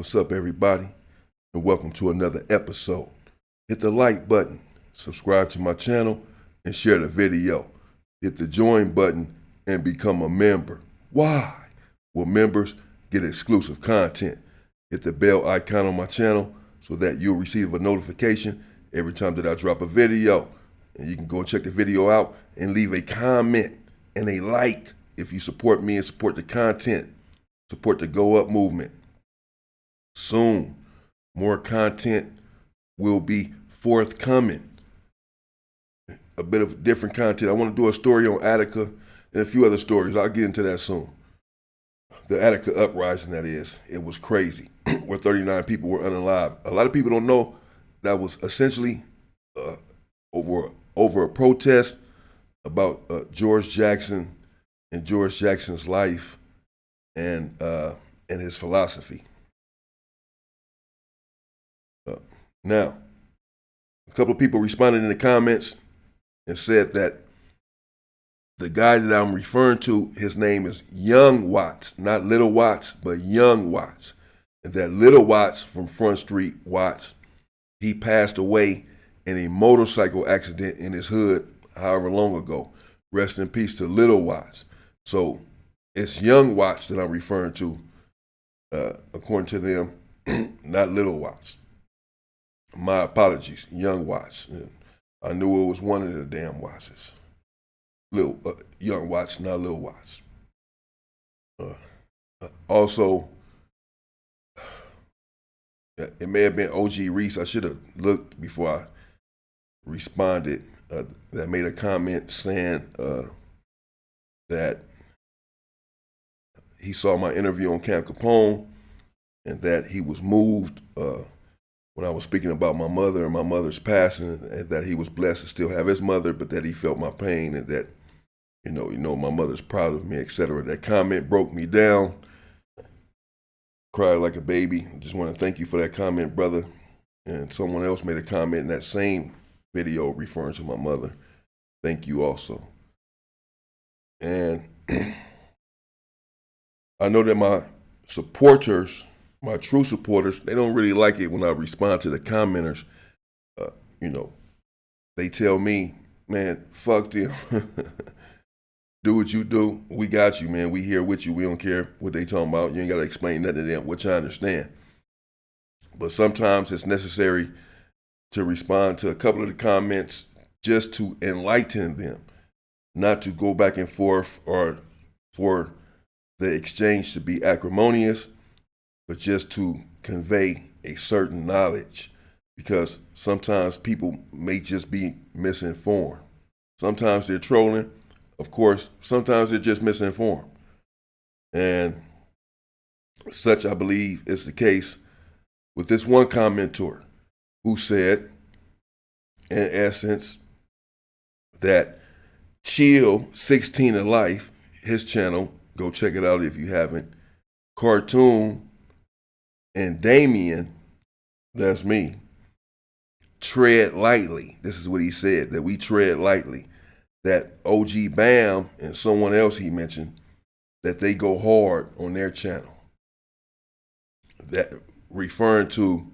What's up, everybody? And welcome to another episode. Hit the like button, subscribe to my channel, and share the video. Hit the join button and become a member. Why? Well, members get exclusive content. Hit the bell icon on my channel so that you'll receive a notification every time that I drop a video. And you can go check the video out and leave a comment and a like if you support me and support the content. Support the Go Up movement. Soon, more content will be forthcoming. A bit of different content. I want to do a story on Attica and a few other stories. I'll get into that soon. The Attica uprising, that is. It was crazy, where 39 people were unalive. A lot of people don't know that was essentially over a protest about George Jackson and George Jackson's life and his philosophy. Now, a couple of people responded in the comments and said that the guy that I'm referring to, his name is Young Watts, not Little Watts, but Young Watts. And that Little Watts from Front Street Watts, he passed away in a motorcycle accident in his hood however long ago. Rest in peace to Little Watts. So it's Young Watts that I'm referring to, according to them, not Little Watts. My apologies, Young Watts. I knew it was one of the damn Wattses. Young Watts, not Little Watts. Also, it may have been OG Reese. I should have looked before I responded. That made a comment saying that he saw my interview on Camp Capone and that he was moved when I was speaking about my mother and my mother's passing, and that he was blessed to still have his mother, but that he felt my pain and that, you know, my mother's proud of me, etc. That comment broke me down. Cried like a baby. Just want to thank you for that comment, brother. And someone else made a comment in that same video referring to my mother. Thank you also. And I know that my supporters, my true supporters, they don't really like it when I respond to the commenters. They tell me, man, fuck them. Do what you do. We got you, man. We here with you. We don't care what they talking about. You ain't got to explain nothing to them, which I understand. But sometimes it's necessary to respond to a couple of the comments just to enlighten them, not to go back and forth or for the exchange to be acrimonious, but just to convey a certain knowledge, because sometimes people may just be misinformed. Sometimes they're trolling. Of course, sometimes they're just misinformed. And such, I believe, is the case with this one commenter who said, in essence, that Chill 16 of Life, his channel, go check it out if you haven't, Cartoon, and Damien, that's me, tread lightly. This is what he said, that we tread lightly. That OG Bam and someone else he mentioned, that they go hard on their channel. That referring to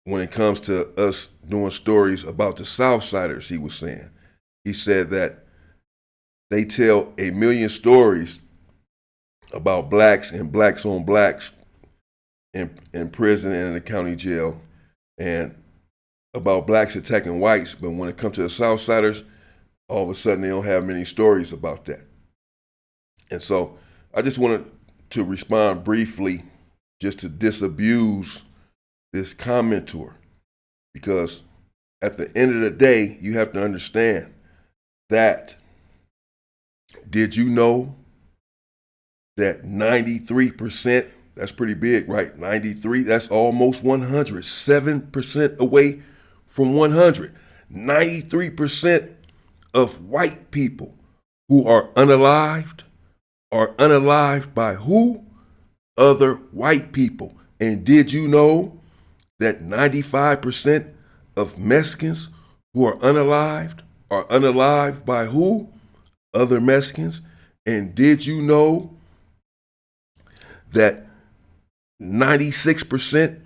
when it comes to us doing stories about the Southsiders, he was saying. He said that they tell a million stories about blacks and blacks on blacks in prison and in the county jail, and about blacks attacking whites, but when it comes to the Southsiders, all of a sudden they don't have many stories about that. And so I just wanted to respond briefly just to disabuse this commenter, because at the end of the day, you have to understand that, did you know that 93%, that's pretty big, right? 93, that's almost 100, 7% away from 100. 93% of white people who are unalived by who? Other white people. And did you know that 95% of Mexicans who are unalived by who? Other Mexicans. And did you know that 96%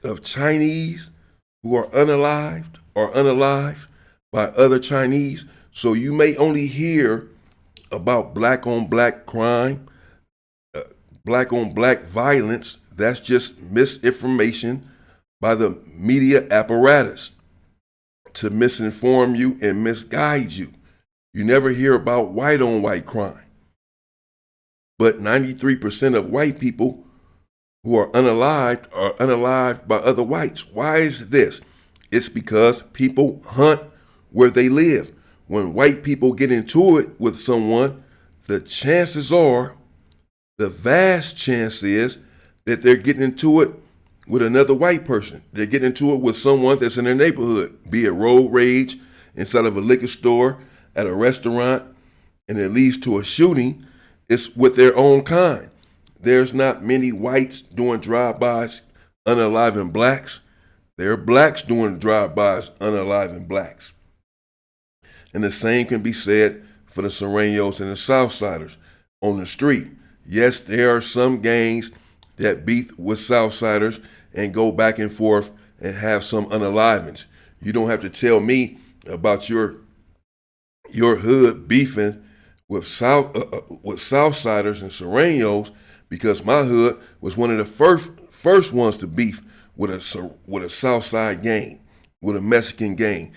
of Chinese who are unalived are unalived by other Chinese. So you may only hear about black on black crime, black on black violence. That's just misinformation by the media apparatus to misinform you and misguide you. You never hear about white on white crime. But 93% of white people who are unalived by other whites. Why is this? It's because people hunt where they live. When white people get into it with someone, the chances are, the vast chance is that they're getting into it with another white person. They're getting into it with someone that's in their neighborhood, be it road rage, inside of a liquor store, at a restaurant, and it leads to a shooting. It's with their own kind. There's not many whites doing drive-bys unaliving blacks. There are blacks doing drive-bys unaliving blacks. And the same can be said for the Sureños and the Southsiders on the street. Yes, there are some gangs that beef with Southsiders and go back and forth and have some unalivings. You don't have to tell me about your hood beefing with Southsiders and Sureños, because my hood was one of the first ones to beef with a Southside gang, with a Mexican gang.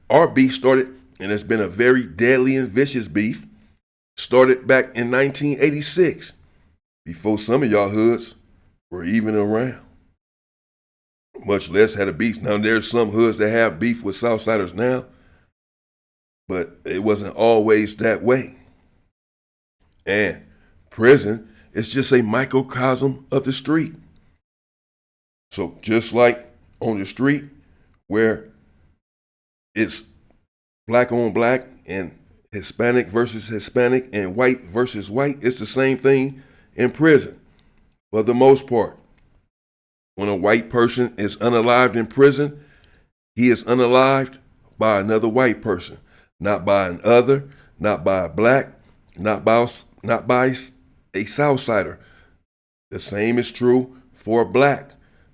Our beef started, and it's been a very deadly and vicious beef, started back in 1986, before some of y'all hoods were even around, much less had a beef. Now there's some hoods that have beef with Southsiders now, but it wasn't always that way. And prison is just a microcosm of the street. So just like on the street where it's black on black and Hispanic versus Hispanic and white versus white, it's the same thing in prison. For the most part, when a white person is unalived in prison, he is unalived by another white person, not by an other, not by a black, not by a Southsider. The same is true for a black.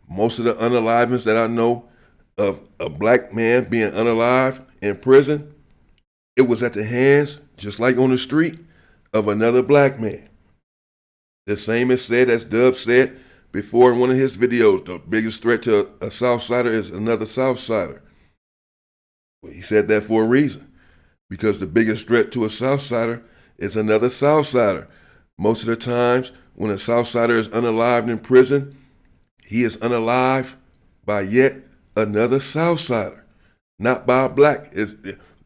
Most of the unalivings that I know of a black man being unalived in prison, it was at the hands, just like on the street, of another black man. The same is said, as Dub said before in one of his videos, the biggest threat to a Southsider is another Southsider. Well, he said that for a reason, because the biggest threat to a Southsider is another Southsider. Most of the times when a Southsider is unalived in prison, he is unalived by yet another Southsider, not by a black.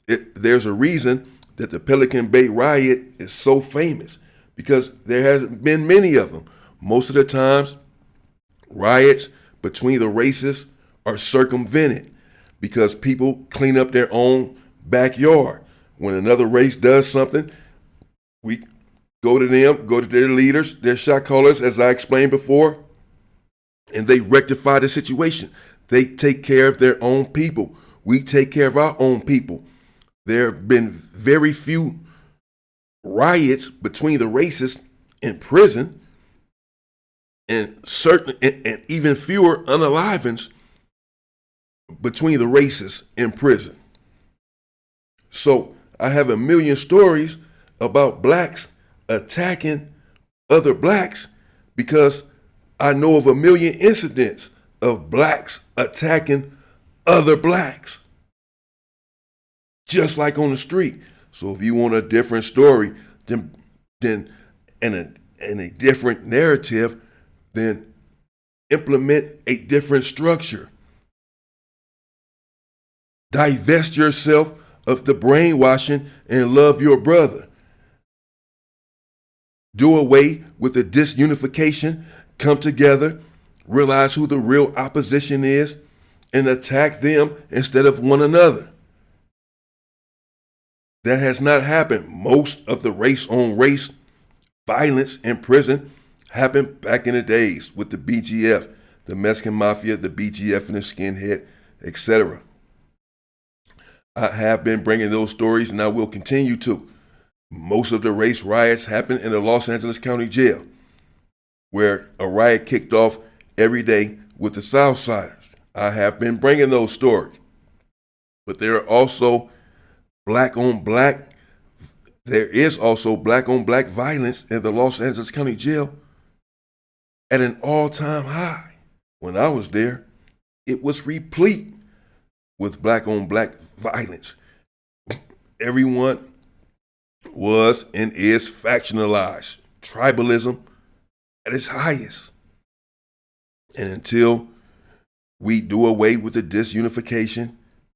There's a reason that the Pelican Bay riot is so famous, because there hasn't been many of them. Most of the times, riots between the races are circumvented because people clean up their own backyard. When another race does something, we go to them, go to their leaders, their shot callers, as I explained before, and they rectify the situation. They take care of their own people. We take care of our own people. There have been very few riots between the races in prison, and even fewer unalivings between the races in prison. So I have a million stories about blacks attacking other blacks, because I know of a million incidents of blacks attacking other blacks, just like on the street. So if you want a different story, then and a different narrative, then implement a different structure. Divest yourself of the brainwashing and love your brother. Do away with the disunification. Come together, realize who the real opposition is, and attack them instead of one another. That has not happened. Most of the race-on-race violence in prison happened back in the days with the BGF, the Mexican Mafia, the BGF and the Skinhead, etc. I have been bringing those stories, and I will continue to. Most of the race riots happened in the Los Angeles County Jail. where a riot kicked off every day with the Southsiders. I have been bringing those stories. But there are also black on black, there is also black on black violence in the Los Angeles County Jail at an all-time high. When I was there, it was replete with black on black violence. Everyone was and is factionalized. Tribalism at its highest. And until we do away with the disunification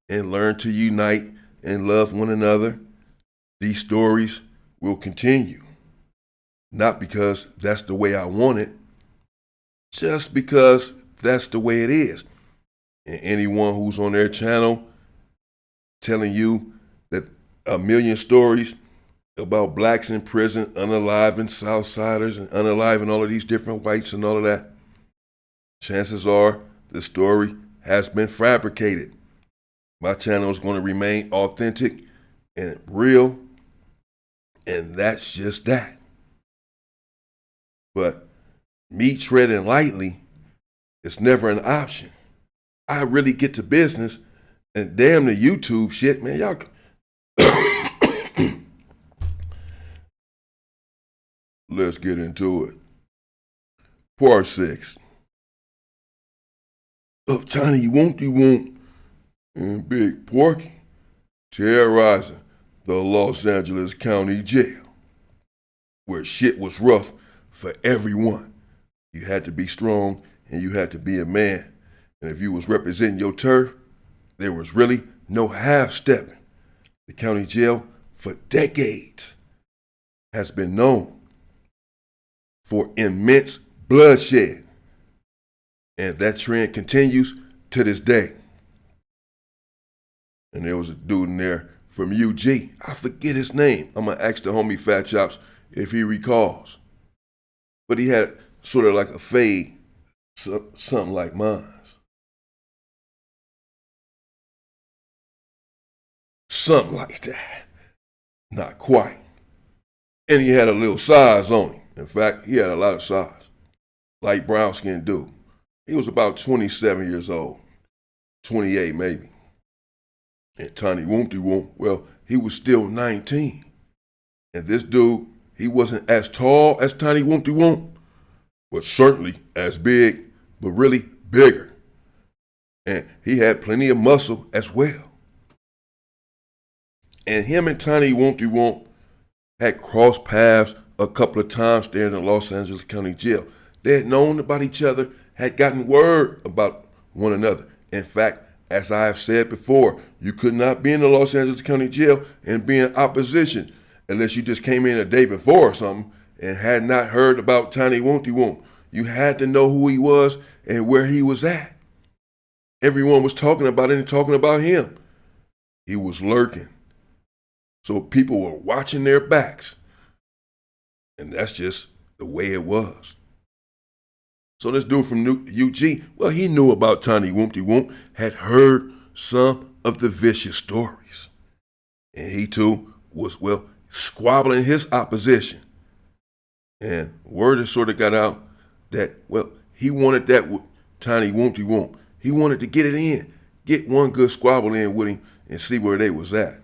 and learn to unite and love one another, these stories will continue. Not because that's the way I want it, just because that's the way it is. And anyone who's on their channel telling you that a million stories about blacks in prison, unaliving Southsiders and unaliving all of these different whites and all of that, chances are the story has been fabricated. My channel is going to remain authentic and real, and that's just that. But me treading lightly is never an option. I really get to business, and damn the YouTube shit, man, y'all. Let's get into it. Part 6. Of Tiny Won't and Big Porky terrorizing the Los Angeles County Jail, where shit was rough for everyone. You had to be strong and you had to be a man. And if you was representing your turf, there was really no half-stepping. The county jail for decades has been known for immense bloodshed. And that trend continues to this day. And there was a dude in there from UG. I forget his name. I'm going to ask the homie Fat Chops if he recalls. But he had sort of like a fade, something like mine. Something like that. Not quite. And he had a little size on him. In fact, he had a lot of size. Light brown skinned dude. He was about 27 years old. 28 maybe. And Tiny Won't, well, he was still 19. And this dude, he wasn't as tall as Tiny Won't, but certainly as big, but really bigger. And he had plenty of muscle as well. And him and Tiny Won't had crossed paths a couple of times there in the Los Angeles County Jail. They had known about each other, had gotten word about one another. In fact, as I have said before, you could not be in the Los Angeles County Jail and be in opposition unless you just came in a day before or something and had not heard about Tiny Won't. You had to know who he was and where he was at. Everyone was talking about it and talking about him. He was lurking. So people were watching their backs. And that's just the way it was. So this dude from UG, well, he knew about Tiny Won't, had heard some of the vicious stories. And he too was, well, squabbling his opposition. And word has sort of got out that, well, he wanted that with Tiny Won't. He wanted to get it in, get one good squabble in with him and see where they was at.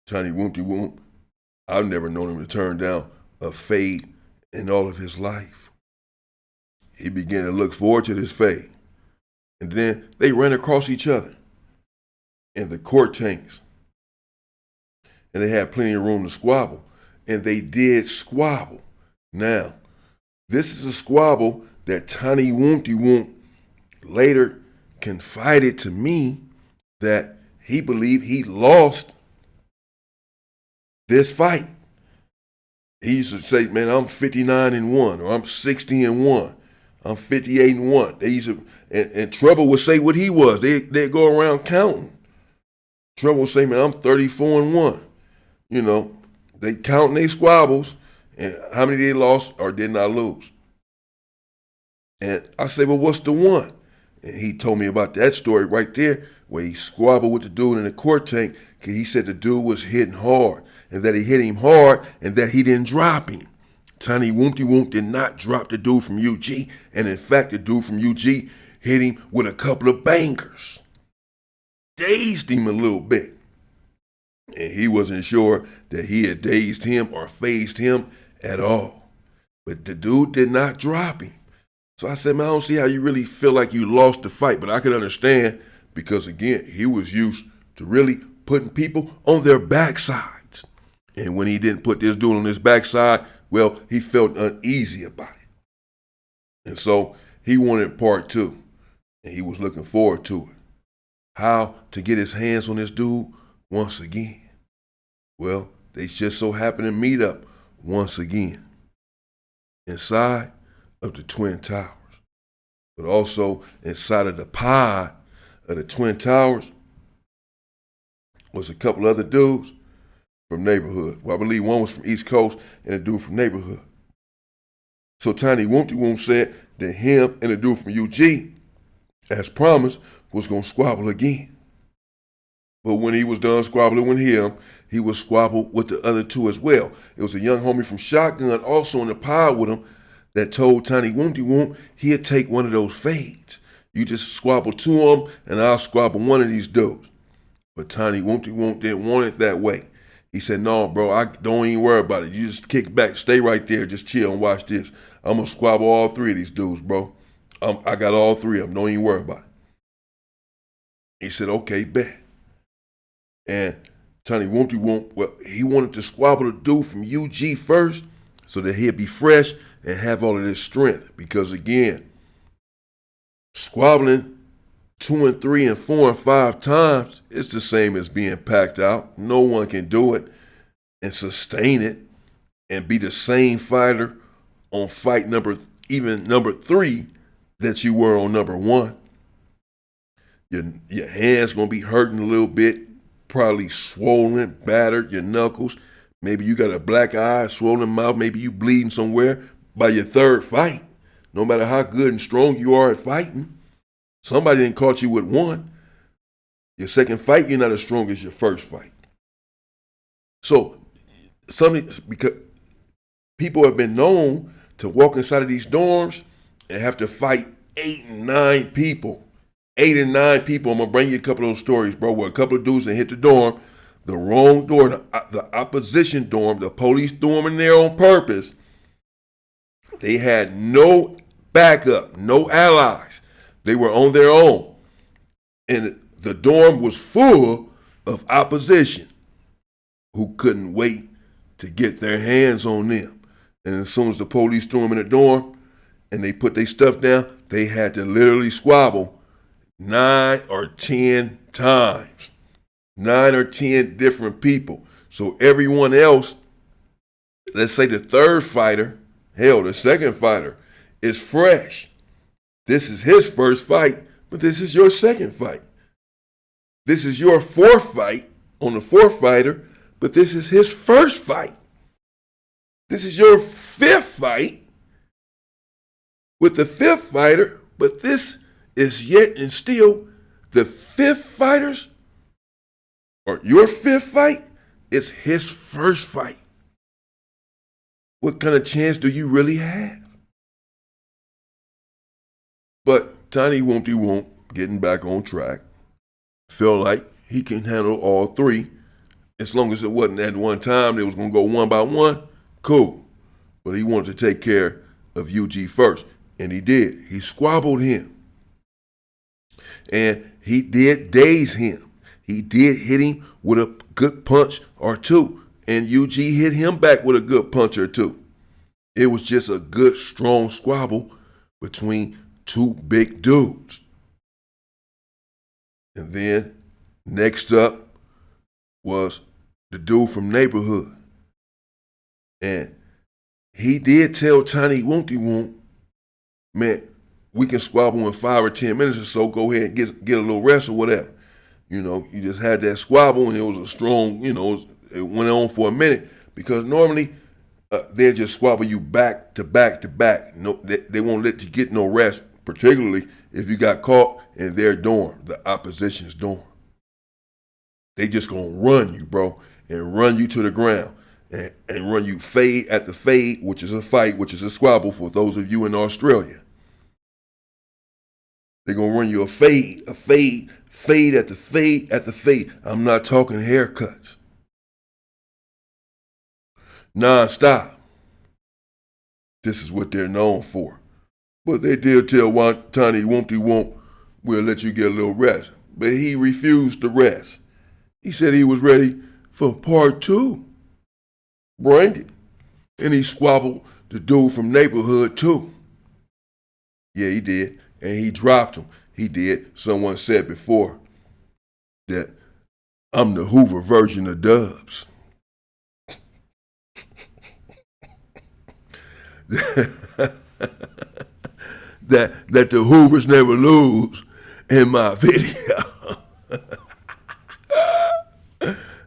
Tiny Won't, I've never known him to turn down a fade in all of his life. He began to look forward to this fade. And then they ran across each other in the court tanks. And they had plenty of room to squabble. And they did squabble. Now, this is a squabble that Tiny Won't later confided to me that he believed he lost this fight. He used to say, man, I'm 59-1, or I'm 60-1. I'm 58-1. They used to, and Trouble would say what he was. They'd go around counting. Trouble would say, man, I'm 34-1. You know, they counting their squabbles and how many they lost or did not lose. And I say, well, what's the one? And he told me about that story right there where he squabbled with the dude in the court tank because he said the dude was hitting hard and that he hit him hard and that he didn't drop him. Tiny Wompty Woomp did not drop the dude from UG, and in fact, the dude from UG hit him with a couple of bangers. Dazed him a little bit. And he wasn't sure that he had dazed him or phased him at all. But the dude did not drop him. So I said, man, I don't see how you really feel like you lost the fight, but I can understand because, again, he was used to really putting people on their backsides. And when he didn't put this dude on his backside, well, he felt uneasy about it. And so he wanted part two, and he was looking forward to it. How to get his hands on this dude once again? Well, they just so happened to meet up once again inside of the Twin Towers, but also inside of the pod of the Twin Towers was a couple other dudes from neighborhood. Well, I believe one was from East Coast and a dude from neighborhood. So Tiny Wompty Woomp said that him and a dude from UG, as promised, was going to squabble again. But when he was done squabbling with him, he was squabbled with the other two as well. It was a young homie from Shotgun also in the pod with him that told Tiny Wompty Woomp he'd take one of those fades. You just squabble two of them and I'll squabble one of these dudes. But Tiny Wompty Woomp didn't want it that way. He said, no, bro, I don't even worry about it. You just kick back, stay right there, just chill and watch this. I'm going to squabble all three of these dudes, bro. I got all three of them. Don't even worry about it. He said, okay, bet. And Tiny Wompty Woomp, well, he wanted to squabble the dude from UG first so that he'd be fresh and have all of this strength. Because again, squabbling 2 and 3 and 4 and 5 times, it's the same as being packed out. No one can do it and sustain it and be the same fighter on fight number 3 that you were on number 1. Your hands gonna be hurting a little bit, probably swollen, battered, your knuckles. Maybe you got a black eye, swollen mouth, maybe you bleeding somewhere by your third fight. No matter how good and strong you are at fighting, somebody didn't caught you with one. Your second fight, you're not as strong as your first fight. So, because people have been known to walk inside of these dorms and have to fight 8 and 9 people. 8 and 9 people. I'm going to bring you a couple of those stories, bro, where a couple of dudes that hit the dorm, the wrong door, the opposition dorm, the police threw them in there on purpose. They had no backup, no allies. They were on their own. And the dorm was full of opposition who couldn't wait to get their hands on them. And as soon as the police threw them in the dorm and they put their stuff down, they had to literally squabble 9 or 10 times. 9 or 10 different people. So everyone else, let's say the third fighter, hell, the second fighter is fresh. This is his first fight, but this is your second fight. This is your fourth fight on the fourth fighter, but this is his first fight. This is your fifth fight with the fifth fighter, but this is yet and still the fifth fighters, or your fifth fight, is his first fight. What kind of chance do you really have? But Tiny Wompty Woomp, getting back on track, felt like he can handle all three. As long as it wasn't at one time, they was going to go one by one, cool. But he wanted to take care of UG first, and he did. He squabbled him. And he did daze him. He did hit him with a good punch or two. And UG hit him back with a good punch or two. It was just a good, strong squabble between two big dudes. And then next up was the dude from neighborhood. And he did tell Tiny Wompty Woomp, man, we can squabble in 5 or 10 minutes or so. Go ahead and get a little rest or whatever. You know, you just had that squabble and it was a strong, it went on for a minute because normally they'll just squabble you back to back to back. No, they won't let you get no rest, particularly if you got caught in their dorm, the opposition's dorm. They just gonna run you, bro, and run you to the ground. and run you fade at the fade, which is a fight, which is a squabble for those of you in Australia. They're going to run you a fade at the fade at the fade. I'm not talking haircuts. Non-stop. This is what they're known for. But they did tell Tiny Wumpty Wump, we'll let you get a little rest. But he refused to rest. He said he was ready for part 2. Bring it. And he squabbled the dude from neighborhood too. Yeah, he did. And he dropped him. He did. Someone said before that I'm the Hoover version of Dubs. that the Hoovers never lose in my video.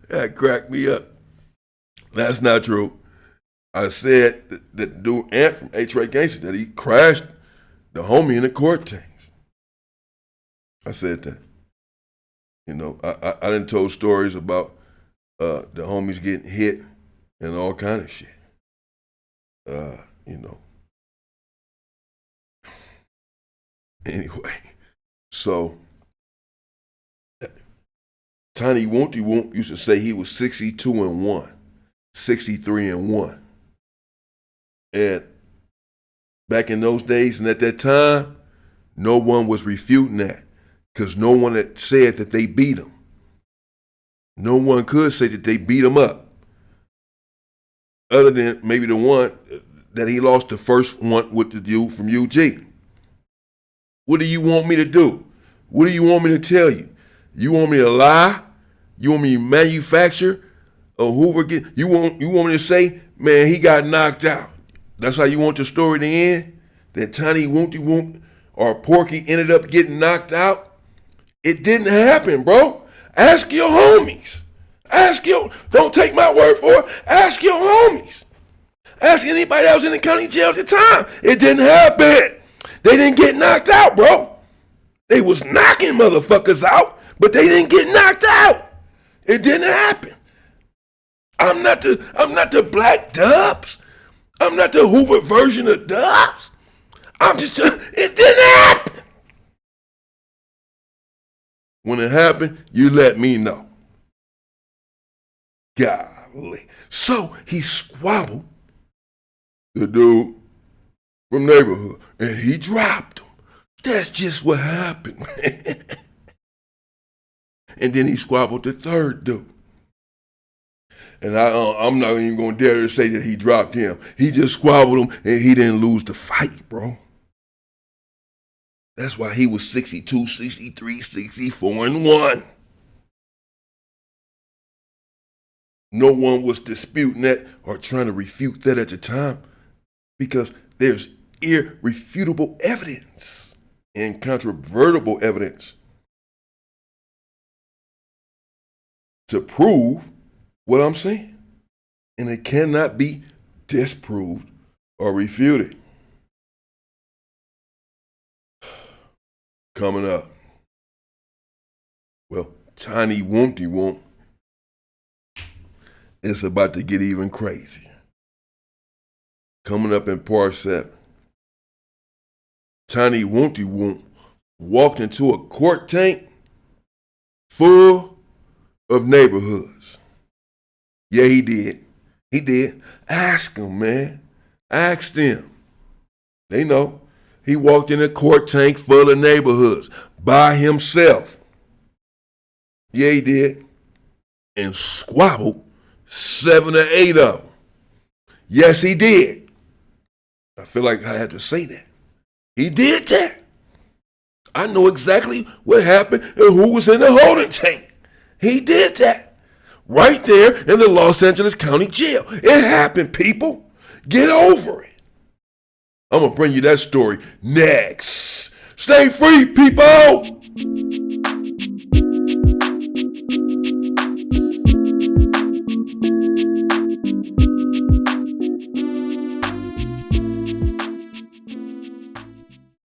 That cracked me up. That's not true. I said that the dude Ant from H-Ray Gangster, that he crashed the homie in the court tanks. I said that. You know, I done told stories about the homies getting hit and all kind of shit. You know. Anyway, so Tiny Wumpty Wump used to say he was 62-1, 63-1. And back in those days and at that time, no one was refuting that because no one had said that they beat him. No one could say that they beat him up, other than maybe the one that he lost the first one with the dude from UG. What do you want me to do? What do you want me to tell you? You want me to lie? You want me to manufacture a Hoover get? You want me to say, man, he got knocked out? That's how you want the story to end? That Tiny Wumpty Wump or Porky ended up getting knocked out? It didn't happen, bro. Ask your homies. Don't take my word for it. Ask your homies. Ask anybody else in the county jail at the time. It didn't happen. They didn't get knocked out, bro. They was knocking motherfuckers out, but they didn't get knocked out. It didn't happen. I'm not the Black Dubs. I'm not the Hoover version of Dubs. It didn't happen. When it happened, you let me know. Golly. So he squabbled the dude from neighborhood, and he dropped him. That's just what happened, man. And then he squabbled the third dude. And I'm not even going to dare to say that he dropped him. He just squabbled him, and he didn't lose the fight, bro. That's why he was 62, 63, 64-1. No one was disputing that or trying to refute that at the time because there's irrefutable evidence, incontrovertible evidence to prove what I'm saying. And it cannot be disproved or refuted. Coming up. Well, Tiny Wumpty Wump is about to get even crazy. Coming up in part 7. Tiny Wumpty Wump walked into a court tank full of neighborhoods. Yeah, he did. He did. Ask them, man. Ask them. They know. He walked in a court tank full of neighborhoods by himself. Yeah, he did. And squabbled 7 or 8 of them. Yes, he did. I feel like I had to say that. He did that. I know exactly what happened and who was in the holding tank. He did that. Right there in the Los Angeles County Jail. It happened, people. Get over it. I'm going to bring you that story next. Stay free, people.